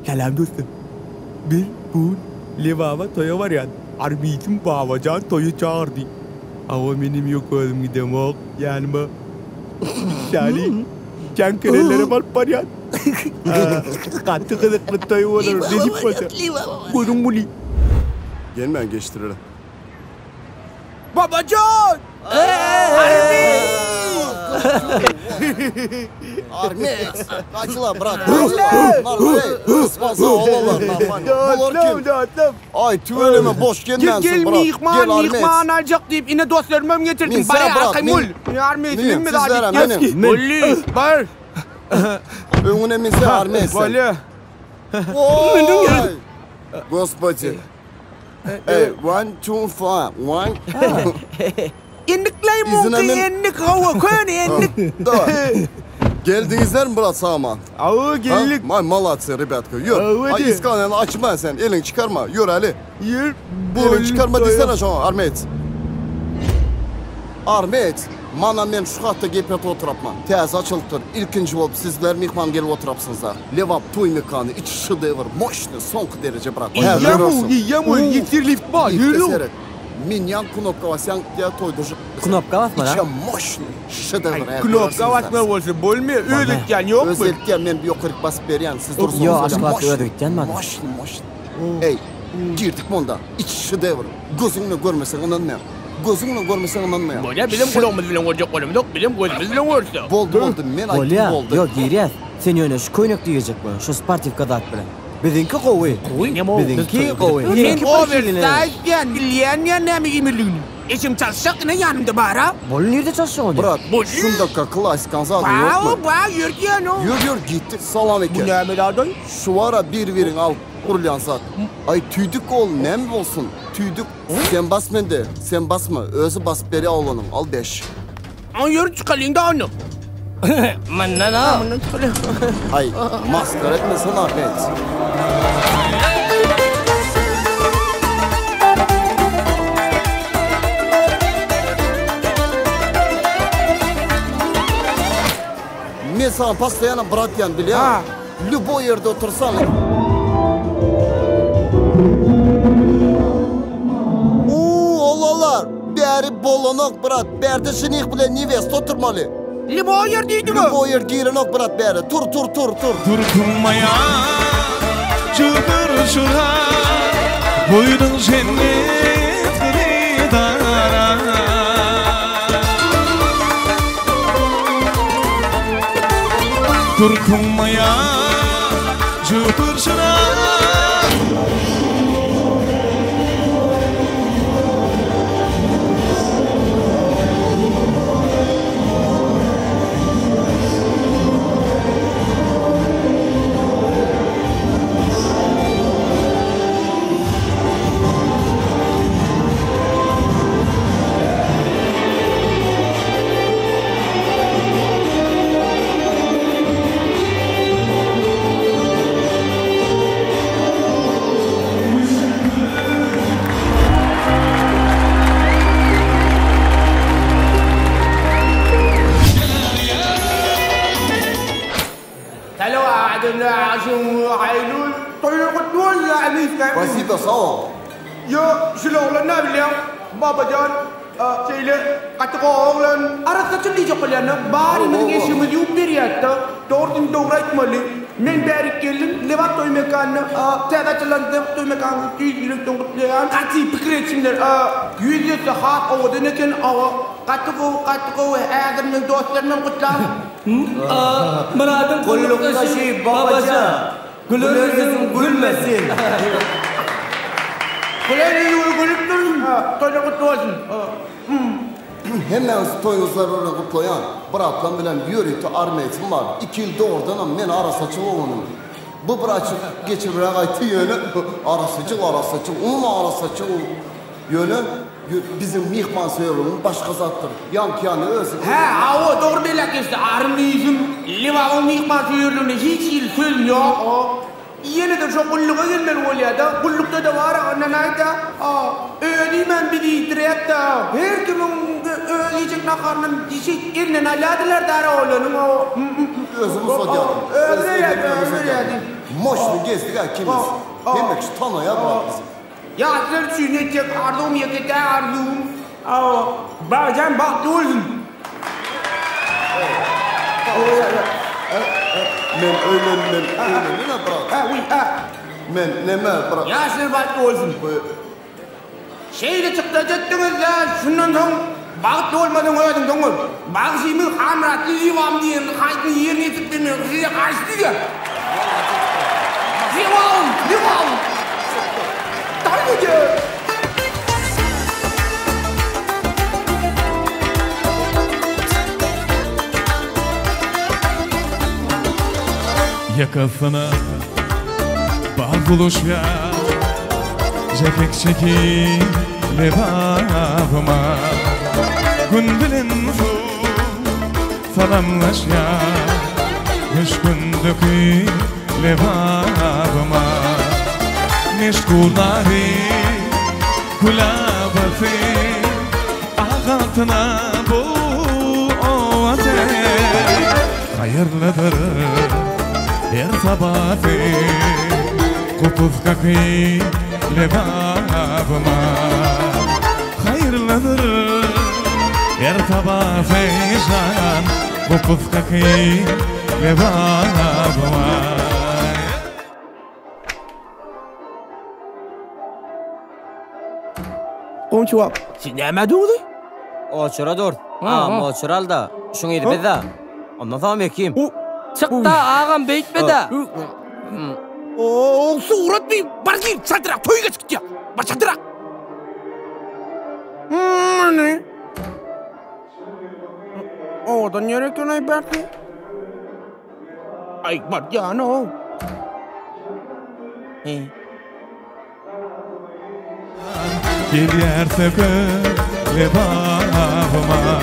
Selam dostum. Bir bu Levava toya var ya. Arbitim babacan toyu çağırdı. Ama benim yok oğlum gidemek. Yanıma. Yani Çankırılara var ya. Katı kılıklı toyu olur. Necip Paşa. Bunun bunu. Gelmeyen geçtirelim. Babacan! Armet! Kaçıla bırak! Kaçıla! Ismasa oğlanlar lan! Dağıtlım. Ay tüveleme boş gelmensin bırak! Gel Armet! Mihman alacak deyip yine dostlarımı getirdim. Min sana bırak! Min sizlere benim! Molly! Var! Önüne minse Armet sen! Molly! Oy! Господи! Hey, 1, 2, 5, 1! Endiklay mungkin endik hava koyun endik. Geldinizler mi Murat Sağman? Ağı geldik. Молодцы, ребятка. Yürü. Ay iskanını açma sen. Elini çıkarma. Yürü Ali. Yürü. Elini çıkarma desene şu an Armet. Armet. Mana men şu hatta gepet oturapman. Tez açılıptır. İlkinci olup sizler mihman gelip oturapsınızlar. Levap toy mekanı iç şıdevır. Moşnu son derece bırak. Yamul yitir lift var. Yürü. Minyan knopka vasyan diye toydurcu. Knopka basma lan. İçe moşnu şıdevır. Knopka basma olsa bolmuyor. Ödükken yok mu? Özellikle men bir yokurik basıp beriyen. Siz dursunuz. Yo aşk vakti ödükken mi? Moşnu. Ey girdik bunda. İç şıdevır. Gözünü görmesen inanma. Gözünü görmesen inanma. Bolya bilim kulağımız bilen olacak oğlum. Yok bilim gözümüz bilen olsa. Boldu. Men aytım oldu. Yok giriyaz. Sen yöne şu koynak diyecek bu. Şu sportif kadat bilen. Bizimki kovi. Bizimki kovi. Men overstayken bilen ya ne mi yemirliğini. İçim çalışacak ne yanımda bara. Bol nerede çalışıyorsun? Bırak. Şundaka klasik kanzadı yok mu? Bağ yürü ya no. Yürü gitti. Salam eke. Bu ne meladın? Şu ara bir verin al. Kurlayan zat. Ay tüydük ol nem olsun. Tüydük. Sen basma de. Sen basma. Özü basıp beri oğlanım. Al 5. An yürü çıkalım da onu. Manana. Ay maskara etmesin Ahmet. Men sana pastayana bırakyan biliyor musun? Lübo yerde otursan. Oğlalar. Beri bolanak bırak. Berdişinik bile nivest oturmalı. Libo yerdeydi mi? Libo yer girinok bırak beri. Tur. Durkunmaya çıkır şura Buydun seni kridara Durkunmaya çıkır şura Спасибо, sağ ol. Yo, şulağlarına biliyorum. Babacan, şeyle, katık oğlan. Arası çıkacak olanı. Bari benim eşimiz yok bir yatta. Doğrudan doğru etmeli. Men beri geldim. Levat toy mekanı. Tedaçılandım toy mekanı. Tüyülük doğrulayan. Katı fikir etsinler. Yüzüse hat oğlanıken katık o. Eğerden dostlarından kutlam. Muradın kulluktaşı babacan. Gülürsün gülmesin. Gülüp durun. Toyla kutlu olsun. Hemen toyunuzlar oraya kutlayan. Bıraklan bilen yürütü armeyetim var. 2 yılda oradan men arasaçıl olanım. Bu bırakıp geçirerek aytı yönü. Arasaçıl. Onunla arasaçıl yönü. Bizim mihman söyleyelim başka zattır. Yankıyanı özü. O doğru belak işte. Armeyizm. Liva'nın mihman söyleyelim. Hiç yıl söylüyor. Yine de şu kulluğa gelmeli oluyor da. Kullukta da var ananayda. Ödeymen bir itiriyat da. Her kimin ödeyecek nakarının dişi eline aladılar da ara oğlanın. Özümüz o geldi. Öyle geldi. Moşlu gezdik ha kimiz. Demek ki tanıya bırak bizi. Ya sen sünnetçe ardum yakıta ardum. Bazen baktı olsun. Men öyle ne bırak? Men neme bırak? Ya sen baktı olsun. Şeyde çıktı ciddiğiniz ya şundan sonra baktı olmadan oyadım doğru. Bakışımı hamratlı yivam diyen kaydın yerine yetip vermiyor. Size karşı diyor. Yivam. Tanrıcı. Yakasına bağ buluşya Cekek çekile babıma Gün bilin salamlaşya Üç gündükile babıma Meşgulları kulabası Ağatına bu ovate Hayırlıdır her sabahı Kupuz kakıyla babıma Hayırlıdır her sabahı can Kupuz kakıyla babıma Konçuva. Siz ne emediniz? Oçura dur. Oçural da. Şunu edip de. Ondan sonra mekiyim. Çıktı ağam beyitmedi. Surat bir bargin çatıra toyga çıktı ya. Bak çatıra. Ne? Oradan yere könay belki. Ay bak ya no. Gider söküle babıma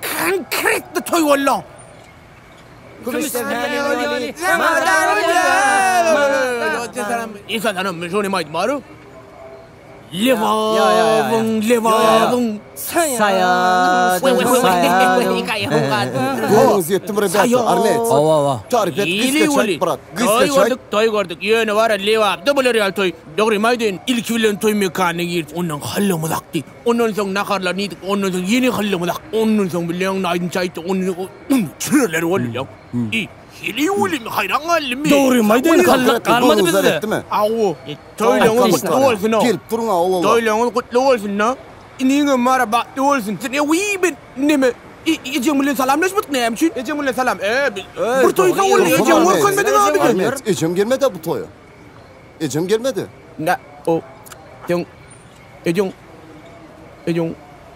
Konkret toy wallo. İnsan hanım ben şunu maydım var. Levavın. Sayadım. Golunuz yetti mi rебята? Armet. Ava. Tarif et. Gizle çay. Toy gördük. Yönü var Levav. Double real toy. Doğru maydın. İlk bilen toy mekanı girdi. Onun hallımı daktı. Onun son nakarlar neydi? Onun son yeni hallımı daktı. Onun son bilen naydın çaydı. Onun çürüleri oluyor. Hili oğlum hayran halimi. Doğru maydın kalmadı bizde. Avu. Toylağın kutlu olsun o. Gelip durun oğlum. Toylağın kutlu olsun o. İniğe marabattı olsun. Sen evibin ne mi? Ecemule salamlaşmadık ne hemşin? Ecemule salam. Bu toyda oldu. Ecem korkmadı abi. Ahmet, Ecem gelmedi bu toya. Ecem gelmedi. Ne o? Ecem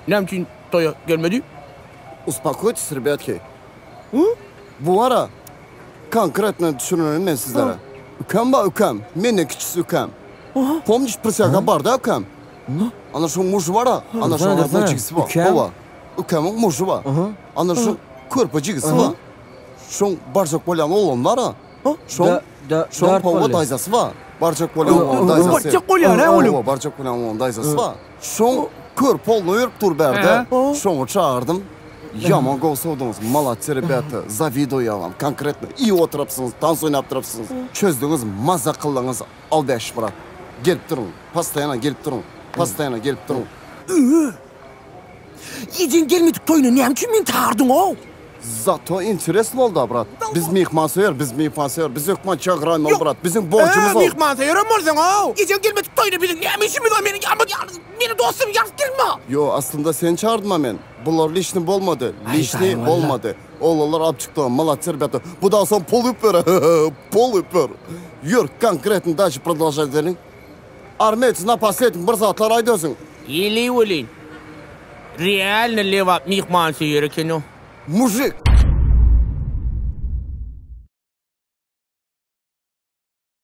ne hemşin toya gelmedi? Успокойтесь, ребятки. Bu ara конкретно düşünüyorum ben sizlere. Ükəm var ükəm. Menne küçüsü ükəm. Помнишь присяга бар да ükəm? Ana şu muşu var ha. Ana şu arabacısı var. Ova. Ükemin muşu var. Ana şu körpacısı var. Şu barcak bolan oğlanlar ha. Şu pova dayzası var. Barcak bolan oğlan dayzası. Barcak bolan ha oğlum. Barcak bolan oğlan dayzası var. Şu körp olunu yürüp dur berde. Şunu çağırdım. Yaman gol savdunuz. Молодцы, rебята. Завидую вам. Конкретно. İyi oturupsınız. Dans oynayıp durupsınız. Çözdüğünüz maza kıllığınız al 5 bırak. Gelip durun. Pastayana gelip durun. Pastayana gelip durun. Ecem gelmedik toyuna ne hemşin men tardın o? Zato interesli oldu brat. Biz mihmansayır, biz ökman çağırayım brat. Bizim borcumuz o. Mihmansayır olsun o. Ecem gelmedik toyuna bizim ne hemşin mi var benim dostum yalnız gelme. Yo aslında sen çağırdın ben. Bunlar lişni olmadı. Lişni olmadı. Oğlanlar apçıktı. Молодцы, rебята. Bu da son pol öper. Pol öper. Yürü конкретно дальше продолжать edelim. Armet, на последнем bir saatler aydıyorsun. Или улин. Реально лева михмансayır ki no. Mujik.